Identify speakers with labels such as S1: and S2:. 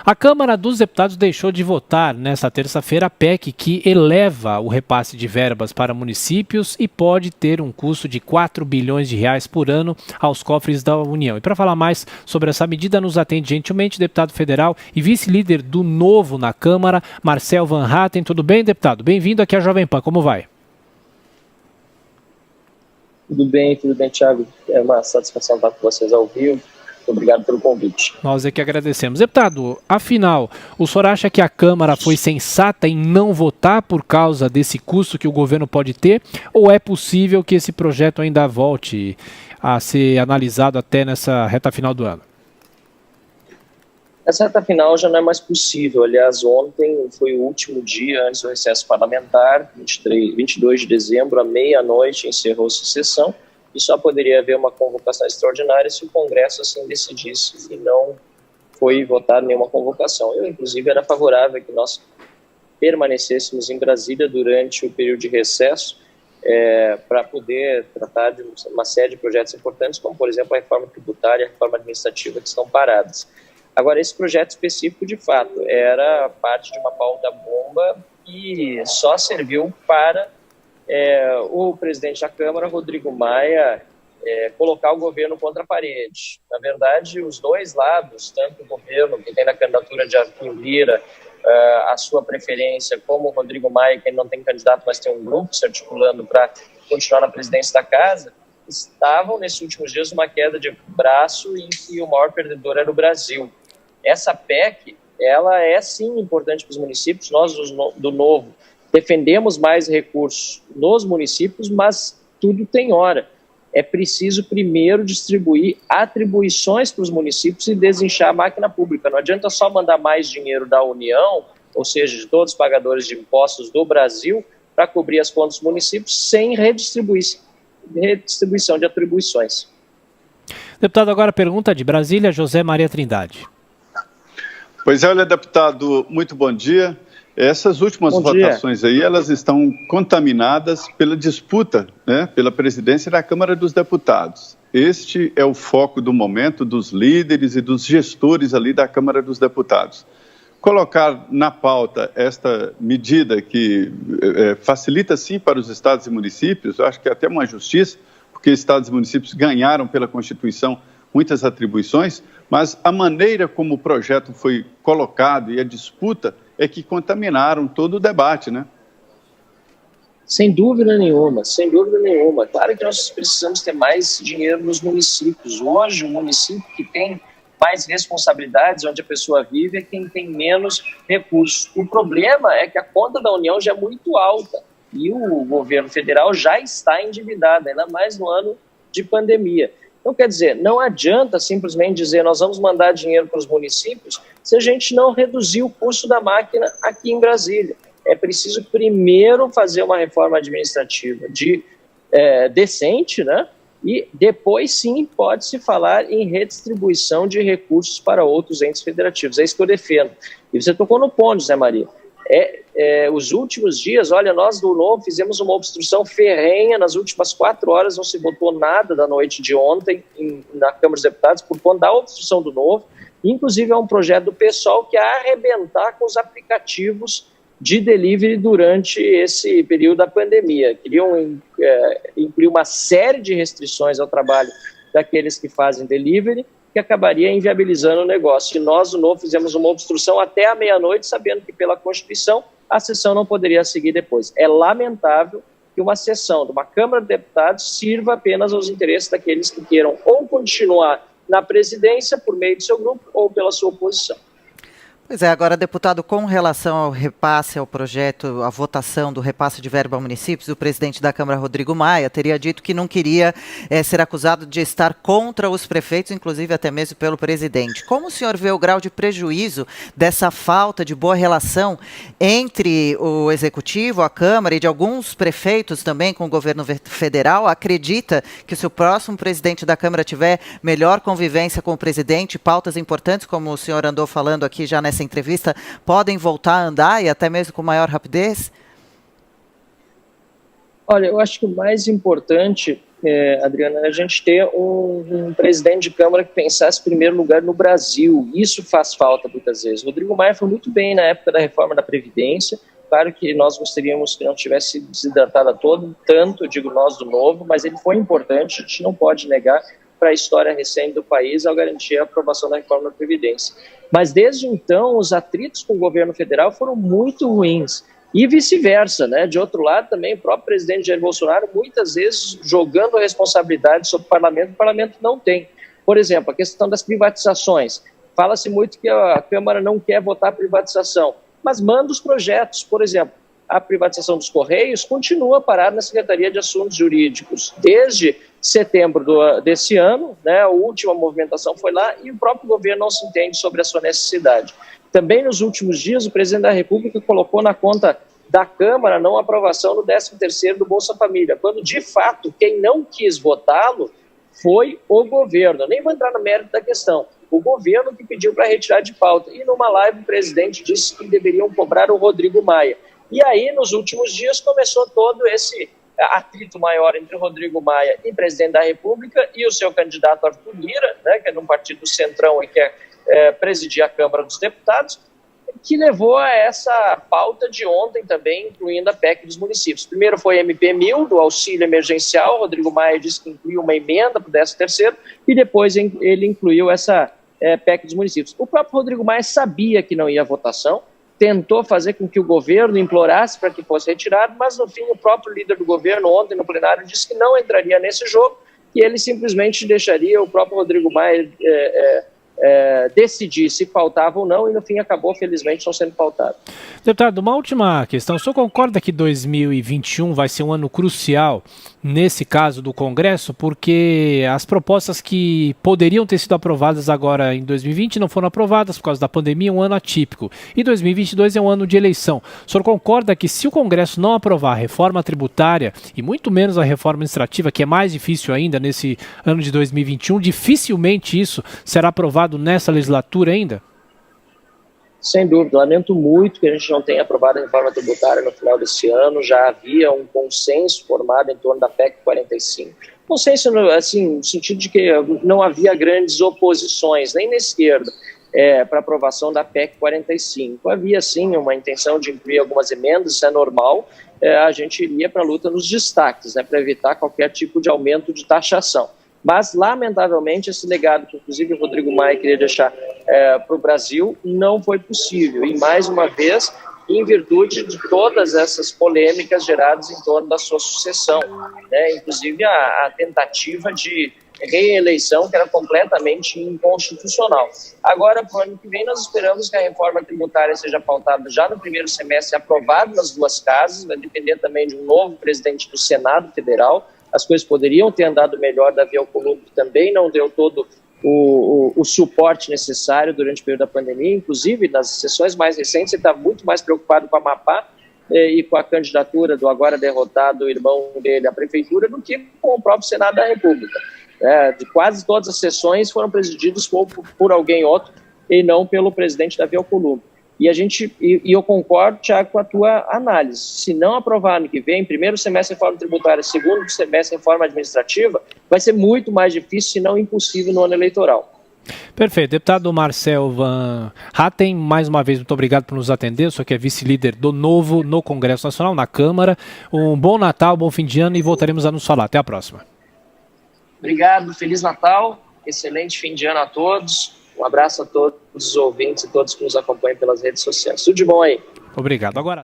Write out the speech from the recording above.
S1: A Câmara dos Deputados deixou de votar nesta terça-feira a PEC que eleva o repasse de verbas para municípios e pode ter um custo de 4 bilhões de reais por ano aos cofres da União. E para falar mais sobre essa medida, nos atende gentilmente o deputado federal e vice-líder do Novo na Câmara, Marcel Van Hatten. Tudo bem, deputado? Bem-vindo aqui à Jovem Pan. Como vai?
S2: Tudo bem, Thiago. É uma satisfação estar com vocês ao vivo. Obrigado pelo convite.
S1: Nós é que agradecemos. Deputado, afinal, o senhor acha que a Câmara foi sensata em não votar por causa desse custo que o governo pode ter? Ou é possível que esse projeto ainda volte a ser analisado até nessa reta final do ano?
S2: Essa reta final já não é mais possível. Aliás, ontem foi o último dia antes do recesso parlamentar, 22 de dezembro, à meia-noite, encerrou-se a sessão. E só poderia haver uma convocação extraordinária se o Congresso assim decidisse, e não foi votada nenhuma convocação. Eu, inclusive, era favorável que nós permanecêssemos em Brasília durante o período de recesso para poder tratar de uma série de projetos importantes, como, por exemplo, a reforma tributária e a reforma administrativa, que estão paradas. Agora, esse projeto específico, de fato, era parte de uma pauta bomba e só serviu para o presidente da Câmara, Rodrigo Maia, colocar o governo contra a parede. Na verdade, os dois lados, tanto o governo, que tem na candidatura de Arthur Lira a sua preferência, como o Rodrigo Maia, que não tem candidato, mas tem um grupo se articulando para continuar na presidência da casa, estavam, nesses últimos dias, uma queda de braço em que o maior perdedor era o Brasil. Essa PEC, ela é sim importante para os municípios. Nós, do Novo, defendemos mais recursos nos municípios, mas tudo tem hora. É preciso primeiro distribuir atribuições para os municípios e desinchar a máquina pública. Não adianta só mandar mais dinheiro da União, ou seja, de todos os pagadores de impostos do Brasil, para cobrir as contas dos municípios sem redistribuição de atribuições.
S1: Deputado, agora pergunta de Brasília, José Maria Trindade.
S3: Pois é, olha, deputado, muito bom dia. Essas últimas votações aí, elas estão contaminadas pela disputa, né, pela presidência da Câmara dos Deputados. Este é o foco do momento dos líderes e dos gestores ali da Câmara dos Deputados. Colocar na pauta esta medida que facilita sim para os estados e municípios, eu acho que é até uma justiça, porque estados e municípios ganharam pela Constituição muitas atribuições, mas a maneira como o projeto foi colocado e a disputa é que contaminaram todo o debate, né?
S2: Sem dúvida nenhuma, sem dúvida nenhuma. Claro que nós precisamos ter mais dinheiro nos municípios. Hoje, o município que tem mais responsabilidades, onde a pessoa vive, é quem tem menos recursos. O problema é que a conta da União já é muito alta e o governo federal já está endividado, ainda mais no ano de pandemia. Então, quer dizer, não adianta simplesmente dizer nós vamos mandar dinheiro para os municípios se a gente não reduzir o custo da máquina aqui em Brasília. É preciso primeiro fazer uma reforma administrativa decente, né? E depois sim pode-se falar em redistribuição de recursos para outros entes federativos. É isso que eu defendo. E você tocou no ponto, Zé Maria. Os últimos dias, olha, nós do Novo fizemos uma obstrução ferrenha. Nas últimas 4 horas não se votou nada da noite de ontem na Câmara dos Deputados por conta da obstrução do Novo. Inclusive é um projeto do PSOL que é arrebentar com os aplicativos de delivery durante esse período da pandemia. Queriam incluir uma série de restrições ao trabalho daqueles que fazem delivery, que acabaria inviabilizando o negócio. E nós, do Novo, fizemos uma obstrução até a meia-noite, sabendo que, pela Constituição, a sessão não poderia seguir depois. É lamentável que uma sessão de uma Câmara de Deputados sirva apenas aos interesses daqueles que queiram ou continuar na presidência por meio do seu grupo ou pela sua oposição.
S4: Pois é, agora, deputado, com relação ao repasse ao projeto, a votação do repasse de verba a municípios, o presidente da Câmara, Rodrigo Maia, teria dito que não queria ser acusado de estar contra os prefeitos, inclusive até mesmo pelo presidente. Como o senhor vê o grau de prejuízo dessa falta de boa relação entre o Executivo, a Câmara e de alguns prefeitos também com o governo federal? Acredita que se o próximo presidente da Câmara tiver melhor convivência com o presidente, pautas importantes, como o senhor andou falando aqui já nessa entrevista, podem voltar a andar e até mesmo com maior rapidez?
S2: Olha, eu acho que o mais importante Adriana, a gente ter um presidente de Câmara que pensasse em primeiro lugar no Brasil. Isso faz falta muitas vezes. Rodrigo Maia foi muito bem na época da reforma da Previdência. Claro que nós gostaríamos que não tivesse sido desidratado tanto, digo nós do Novo, mas ele foi importante, a gente não pode negar para a história recente do país ao garantir a aprovação da reforma da Previdência. Mas desde então, os atritos com o governo federal foram muito ruins. E vice-versa, né? De outro lado, também o próprio presidente Jair Bolsonaro, muitas vezes jogando a responsabilidade sobre o parlamento não tem. Por exemplo, a questão das privatizações. Fala-se muito que a Câmara não quer votar privatização, mas manda os projetos. Por exemplo, a privatização dos Correios continua parada na Secretaria de Assuntos Jurídicos. Desde setembro desse ano, né, a última movimentação foi lá e o próprio governo não se entende sobre a sua necessidade. Também nos últimos dias, o presidente da República colocou na conta da Câmara a não aprovação do 13º do Bolsa Família, quando, de fato, quem não quis votá-lo foi o governo. Eu nem vou entrar no mérito da questão. O governo que pediu para retirar de pauta. E numa live o presidente disse que deveriam cobrar o Rodrigo Maia. E aí, nos últimos dias, começou todo esse atrito maior entre o Rodrigo Maia e presidente da República e o seu candidato Arthur Lira, né, que é de um partido do Centrão e quer presidir a Câmara dos Deputados, que levou a essa pauta de ontem também, incluindo a PEC dos municípios. Primeiro foi MP1000, do auxílio emergencial. Rodrigo Maia disse que incluiu uma emenda para o 13º, e depois ele incluiu essa PEC dos municípios. O próprio Rodrigo Maia sabia que não ia à votação, tentou fazer com que o governo implorasse para que fosse retirado, mas no fim o próprio líder do governo ontem no plenário disse que não entraria nesse jogo, e ele simplesmente deixaria o próprio Rodrigo Maia decidir se pautava ou não, e no fim acabou, felizmente, não sendo pautado.
S1: Deputado, uma última questão. O senhor concorda que 2021 vai ser um ano crucial nesse caso do Congresso, porque as propostas que poderiam ter sido aprovadas agora em 2020 não foram aprovadas por causa da pandemia, um ano atípico, e 2022 é um ano de eleição. O senhor concorda que se o Congresso não aprovar a reforma tributária, e muito menos a reforma administrativa, que é mais difícil ainda nesse ano de 2021, dificilmente isso será aprovado nessa legislatura ainda?
S2: Sem dúvida, lamento muito que a gente não tenha aprovado a reforma tributária no final desse ano. Já havia um consenso formado em torno da PEC 45. Consenso, assim, no sentido de que não havia grandes oposições, nem na esquerda, para aprovação da PEC 45. Havia, sim, uma intenção de incluir algumas emendas, isso é normal. A gente iria para a luta nos destaques, né, para evitar qualquer tipo de aumento de taxação. Mas, lamentavelmente, esse legado que, inclusive, o Rodrigo Maia queria deixar para o Brasil não foi possível. E, mais uma vez, em virtude de todas essas polêmicas geradas em torno da sua sucessão, né? Inclusive a tentativa de reeleição, que era completamente inconstitucional. Agora, para o ano que vem, nós esperamos que a reforma tributária seja pautada já no primeiro semestre, aprovada nas duas casas, vai depender também de um novo presidente do Senado Federal. As coisas poderiam ter andado melhor, Davi Alcolumbre também não deu todo o suporte necessário durante o período da pandemia. Inclusive, nas sessões mais recentes, ele está muito mais preocupado com a Amapá e com a candidatura do agora derrotado irmão dele à prefeitura do que com o próprio Senado da República. De quase todas as sessões foram presididas por alguém outro e não pelo presidente Davi Alcolumbre. E eu concordo, Thiago, com a tua análise. Se não aprovar ano que vem, primeiro semestre reforma tributária, segundo semestre reforma administrativa, vai ser muito mais difícil, se não impossível, no ano eleitoral.
S1: Perfeito. Deputado Marcel Van Hatten, mais uma vez, muito obrigado por nos atender. O senhor que é vice-líder do Novo no Congresso Nacional, na Câmara. Um bom Natal, bom fim de ano, e voltaremos a nos falar. Até a próxima.
S2: Obrigado, Feliz Natal, excelente fim de ano a todos. Um abraço a todos os ouvintes e todos que nos acompanham pelas redes sociais. Tudo de bom aí.
S1: Obrigado. Agora...